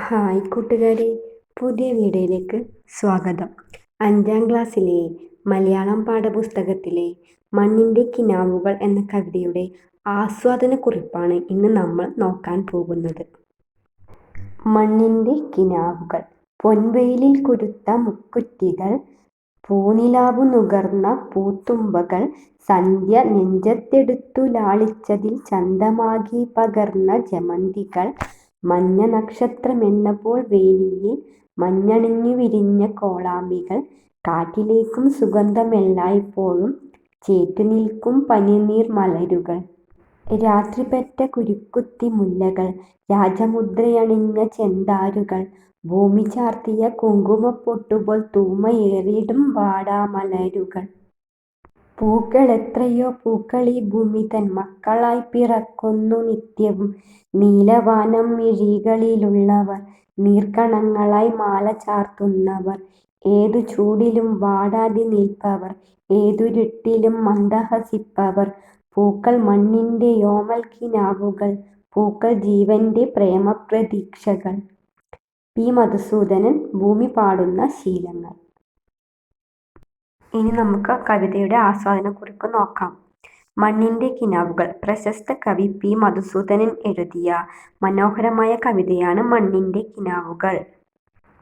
Hi കൂട്ടുകാരെ, പുതിയ വീഡിയോയിലേക്ക് സ്വാഗതം. 5ാം ക്ലാസ്സിലെ മലയാളം പാഠപുസ്തകത്തിലെ മണ്ണിൻ്റെ കിനാവുകൾ എന്ന കവിതയുടെ ആസ്വാദനക്കുറിപ്പാണ് ഇന്ന് നമ്മൾ നോക്കാൻ പോകുന്നത്. മണ്ണിൻ്റെ കിനാവുകൾ. പൊൻവെയിലിൽ കുരുത്ത മുക്കുറ്റികൾ, പൂനിലാവു നുകർന്ന പൂത്തുമ്പകൾ, സന്ധ്യ നെഞ്ചത്തെടുത്തു ലാളിച്ചതിൽ ചന്തമാകി പകർന്ന ജമന്തികൾ, മഞ്ഞ നക്ഷത്രമെന്നപ്പോൾ വേലിയിൽ മഞ്ഞണിഞ്ഞു വിരിഞ്ഞ കോളാമ്പികൾ, കാറ്റിലേക്കും സുഗന്ധമെല്ലായ്പ്പോഴും ചേറ്റുനിൽക്കും പനിനീർ മലരുകൾ, രാത്രി പെറ്റ കുരുക്കുത്തി മുല്ലകൾ, രാജമുദ്രയണിഞ്ഞ ചെന്താരുകൾ, ഭൂമി ചാർത്തിയ കുങ്കുമപ്പൊട്ടുപോൽ തൂമയേറിടും വാടാമലരുകൾ. പൂക്കളെത്രയോ പൂക്കളീ ഭൂമി തൻ മക്കളായി പിറക്കുന്നു നിത്യവും. നീലവാനം മിഴികളിലുള്ളവർ, നീർക്കണങ്ങളായി മാല ചാർത്തുന്നവർ, ഏതു ചൂടിലും വാടാതെ നിൽപ്പവർ, ഏതുരുട്ടിലും മന്ദഹസിപ്പവർ. പൂക്കൾ മണ്ണിൻ്റെ യോമൽ കിനാവുകൾ, പൂക്കൾ ജീവൻ്റെ പ്രേമപ്രതീക്ഷകൾ. പി. മധുസൂദനൻ. ഭൂമി പാടുന്ന ശീലങ്ങൾ. ഇനി നമുക്ക് കവിതയുടെ ആസ്വാദനക്കുറിപ്പ് നോക്കാം. മണ്ണിൻ്റെ കിനാവുകൾ. പ്രശസ്ത കവി പി. മധുസൂദനൻ എഴുതിയ മനോഹരമായ കവിതയാണ് മണ്ണിൻ്റെ കിനാവുകൾ.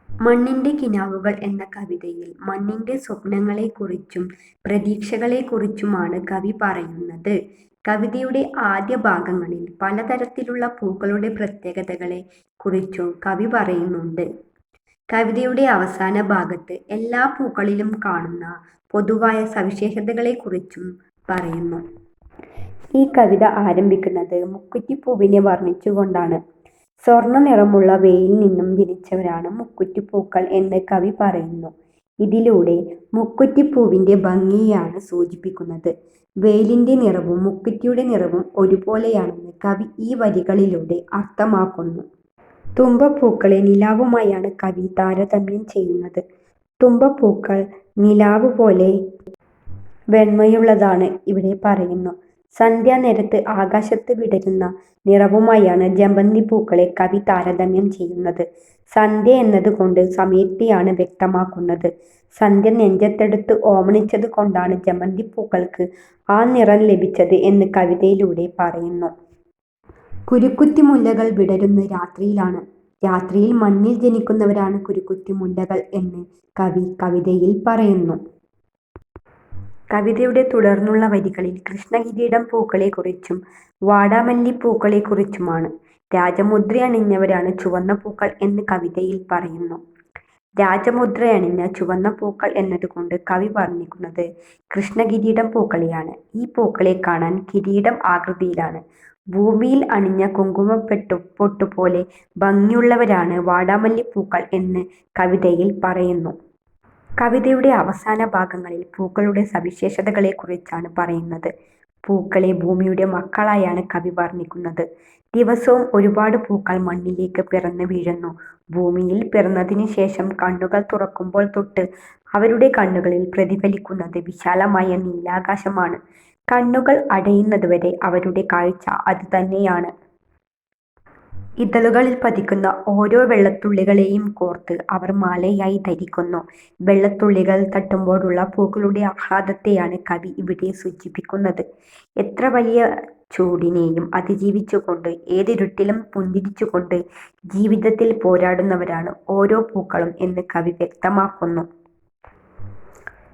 മണ്ണിൻ്റെ കിനാവുകൾ എന്ന കവിതയിൽ മണ്ണിൻ്റെ സ്വപ്നങ്ങളെക്കുറിച്ചും പ്രതീക്ഷകളെക്കുറിച്ചുമാണ് കവി പറയുന്നത്. കവിതയുടെ ആദ്യ ഭാഗങ്ങളിൽ പലതരത്തിലുള്ള പൂക്കളുടെ പ്രത്യേകതകളെ കുറിച്ചും കവി പറയുന്നുണ്ട്. കവിതയുടെ അവസാന ഭാഗത്ത് എല്ലാ പൂക്കളിലും കാണുന്ന പൊതുവായ സവിശേഷതകളെക്കുറിച്ചും പറയുന്നു. ഈ കവിത ആരംഭിക്കുന്നത് മുക്കുറ്റിപ്പൂവിനെ വർണ്ണിച്ചുകൊണ്ടാണ്. സ്വർണ്ണ നിറമുള്ള വെയിൽ നിന്നും ജനിച്ചവരാണ് മുക്കുറ്റിപ്പൂക്കൾ എന്ന് കവി പറയുന്നു. ഇതിലൂടെ മുക്കുറ്റിപ്പൂവിൻ്റെ ഭംഗിയാണ് സൂചിപ്പിക്കുന്നത്. വെയിലിൻ്റെ നിറവും മുക്കുറ്റിയുടെ നിറവും ഒരുപോലെയാണെന്ന് കവി ഈ വരികളിലൂടെ അർത്ഥമാക്കുന്നു. തുമ്പപ്പൂക്കളെ നിലാവുമായാണ് കവി താരതമ്യം ചെയ്യുന്നത്. തുമ്പപ്പൂക്കൾ നിലാവ് പോലെ വെണ്മയുള്ളതാണ് ഇവിടെ പറയുന്നു. സന്ധ്യാനേരത്ത് ആകാശത്ത് വിടരുന്ന നിറവുമായാണ് ജമന്തിപ്പൂക്കളെ കവി താരതമ്യം ചെയ്യുന്നത്. സന്ധ്യ എന്നതുകൊണ്ട് സമയത്തെയാണ് വ്യക്തമാക്കുന്നത്. സന്ധ്യ നെഞ്ചത്തെടുത്ത് ഓമനിച്ചത് കൊണ്ടാണ് ജമന്തിപ്പൂക്കൾക്ക് ആ നിറം ലഭിച്ചത് എന്ന് കവിതയിലൂടെ പറയുന്നു. കുരുക്കുത്തി മുല്ലകൾ വിടരുന്ന രാത്രിയിലാണ്. രാത്രിയിൽ മണ്ണിൽ ജനിക്കുന്നവരാണ് കുരുക്കുത്തി മുല്ലകൾ എന്ന് കവി കവിതയിൽ പറയുന്നു. കവിതയുടെ തുടർന്നുള്ള വരികളിൽ കൃഷ്ണകിരീടം പൂക്കളെക്കുറിച്ചും വാടാമല്ലിപ്പൂക്കളെക്കുറിച്ചുമാണ്. രാജമുദ്രയണിഞ്ഞവരാണ് ചുവന്ന പൂക്കൾ എന്ന് കവിതയിൽ പറയുന്നു. രാജമുദ്രയണിഞ്ഞ ചുവന്ന പൂക്കൾ എന്നതുകൊണ്ട് കവി വർണ്ണിക്കുന്നത് കൃഷ്ണകിരീടം പൂക്കളെയാണ്. ഈ പൂക്കളെ കാണാൻ കിരീടം ആകൃതിയിലാണ്. ഭൂമിയിൽ അണിഞ്ഞ കുങ്കുമപ്പൊട്ടുപോലെ ഭംഗിയുള്ളവരാണ് വാടാമല്ലിപ്പൂക്കൾ എന്ന് കവിതയിൽ പറയുന്നു. കവിതയുടെ അവസാന ഭാഗങ്ങളിൽ പൂക്കളുടെ സവിശേഷതകളെക്കുറിച്ചാണ് പറയുന്നത്. പൂക്കളെ ഭൂമിയുടെ മക്കളായാണ് കവി വർണ്ണിക്കുന്നത്. ദിവസവും ഒരുപാട് പൂക്കൾ മണ്ണിലേക്ക് പിറന്നു വീഴുന്നു. ഭൂമിയിൽ പിറന്നതിന് ശേഷം കണ്ണുകൾ തുറക്കുമ്പോൾ തൊട്ട് അവരുടെ കണ്ണുകളിൽ പ്രതിഫലിക്കുന്നത് വിശാലമായ നീലാകാശമാണ്. കണ്ണുകൾ അടയുന്നതുവരെ അവരുടെ കാഴ്ച അതുതന്നെയാണ്. ഇതളുകളിൽ പതിക്കുന്ന ഓരോ വെള്ളത്തുള്ളികളെയും കോർത്ത് അവർ മാലയായി ധരിക്കുന്നു. വെള്ളത്തുള്ളികൾ തട്ടുമ്പോഴുള്ള പൂക്കളുടെ ആഹ്ലാദത്തെയാണ് കവി ഇവിടെ സൂചിപ്പിക്കുന്നത്. എത്ര വലിയ ചൂടിനെയും അതിജീവിച്ചുകൊണ്ട് ഏതിരുട്ടിലും പുഞ്ചിരിച്ചുകൊണ്ട് ജീവിതത്തിൽ പോരാടുന്നവരാണ് ഓരോ പൂക്കളും എന്ന് കവി വ്യക്തമാക്കുന്നു.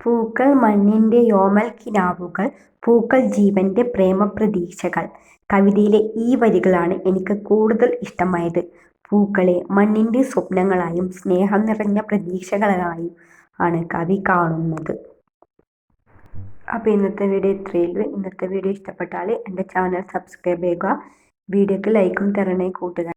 പൂക്കൾ മണ്ണിൻ്റെ യോമൽ കിനാവുകൾ, പൂക്കൾ ജീവൻ്റെ പ്രേമപ്രതീക്ഷകൾ. കവിതയിലെ ഈ വരികളാണ് എനിക്ക് കൂടുതൽ ഇഷ്ടമായത്. പൂക്കളെ മണ്ണിൻ്റെ സ്വപ്നങ്ങളായും സ്നേഹം നിറഞ്ഞ പ്രതീക്ഷകളായും ആണ് കവി കാണുന്നത്. അപ്പോൾ ഇന്നത്തെ വീഡിയോ ഇത്രയേ ഉള്ളൂ. ഇന്നത്തെ വീഡിയോ ഇഷ്ടപ്പെട്ടാൽ എൻ്റെ ചാനൽ സബ്സ്ക്രൈബ് ചെയ്യുക. വീഡിയോക്ക് ലൈക്കും തരണേ കൂട്ടുകാർ.